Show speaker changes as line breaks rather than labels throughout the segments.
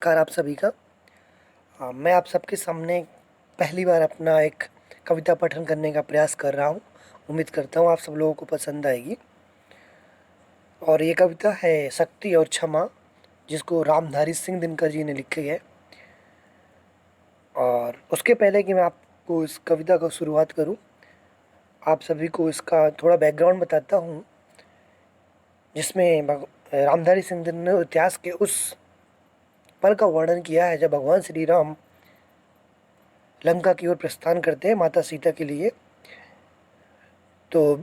नमस्कार आप सभी का। मैं आप सबके सामने पहली बार अपना एक कविता पठन करने का प्रयास कर रहा हूँ। उम्मीद करता हूँ आप सब लोगों को पसंद आएगी। और ये कविता है शक्ति और क्षमा, जिसको रामधारी सिंह दिनकर जी ने लिखी है। और उसके पहले कि मैं आपको इस कविता को शुरुआत करूँ, आप सभी को इसका थोड़ा बैकग्राउंड बताता हूँ, जिसमें रामधारी सिंह ने इतिहास के उस पल का वर्णन किया है जब भगवान श्री राम लंका की ओर प्रस्थान करते हैं माता सीता के लिए। तो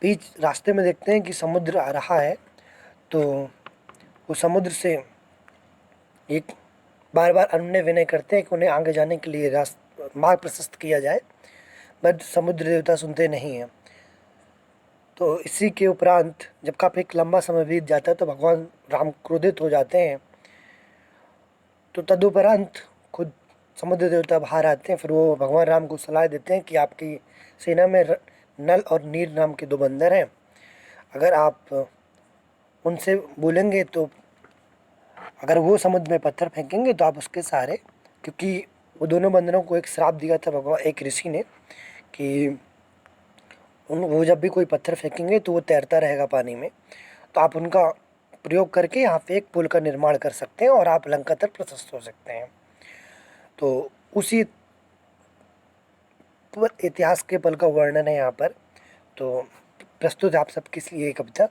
बीच रास्ते में देखते हैं कि समुद्र आ रहा है। तो वो समुद्र से एक बार बार अनुनय विनय करते हैं कि उन्हें आगे जाने के लिए मार्ग प्रशस्त किया जाए, बट समुद्र देवता सुनते नहीं हैं। तो इसी के उपरांत जब काफ़ी एक लंबा समय बीत जाता है तो भगवान राम क्रोधित हो जाते हैं। तो तदुपरांत खुद समुद्र देवता बाहर आते हैं। फिर वो भगवान राम को सलाह देते हैं कि आपकी सेना में नल और नीर नाम के दो बंदर हैं। अगर आप उनसे बोलेंगे तो अगर वो समुद्र में पत्थर फेंकेंगे तो आप उसके सहारे, क्योंकि वो दोनों बंदरों को एक श्राप दिया था भगवान एक ऋषि ने कि वो जब भी कोई पत्थर फेंकेंगे तो वो तैरता रहेगा पानी में। तो आप उनका प्रयोग करके यहाँ पे एक पुल का निर्माण कर सकते हैं और आप लंका तक प्रशस्त हो सकते हैं। तो उसी इतिहास के पल का वर्णन है यहाँ पर। तो प्रस्तुत है आप सबके लिए ये कविता।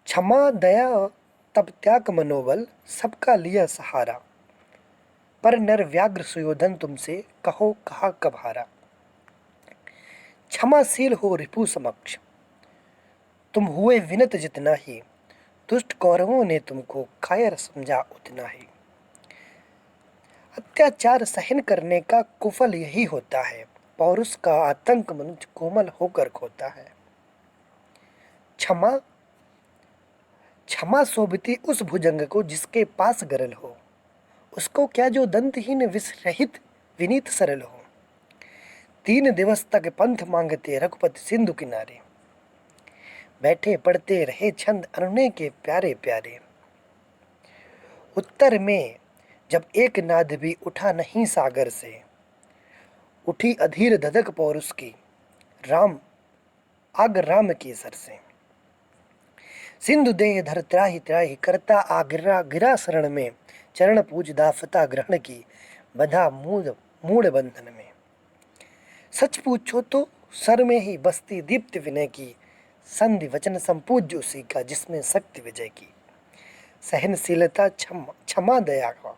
क्षमा दया तब त्याग मनोबल, सबका लिया सहारा, पर नर व्याघ्र सुयोधन तुमसे कहो कहा कब हारा। क्षमाशील हो रिपु समक्ष, तुम हुए विनत जितना ही, दुष्ट कौरवों ने तुमको कायर समझा उतना ही। अत्याचार सहन करने का कुफल यही होता है, पौरुष का आतंक मनुष्य कोमल होकर खोता है। क्षमा क्षमा शोभती उस भुजंग को जिसके पास गरल हो, उसको क्या जो दंतहीन विष रहित विनीत सरल हो। 3 दिवस तक पंथ मांगते रघुपति सिंधु किनारे, बैठे पढ़ते रहे छंद अनुनय के प्यारे प्यारे। उत्तर में जब एक नाद भी उठा नहीं सागर से, उठी अधीर धधक पौरुष की, राम आग राम के सर से। सिंधु देह धर त्राहि त्राहि, करता आगिरा गिरा शरण में, चरण पूज दाफता ग्रहण की, बंधा मूड मूड बंधन में। सच पूछो तो सर में ही बसती दीप्त विनय की, संधि वचन संपूज्य उसी का जिसमें शक्ति विजय की। सहनशीलता क्षमा दया का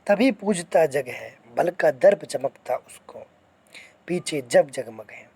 तभी पूजता जग है, बल का दर्प चमकता उसको, पीछे जब जगमग है।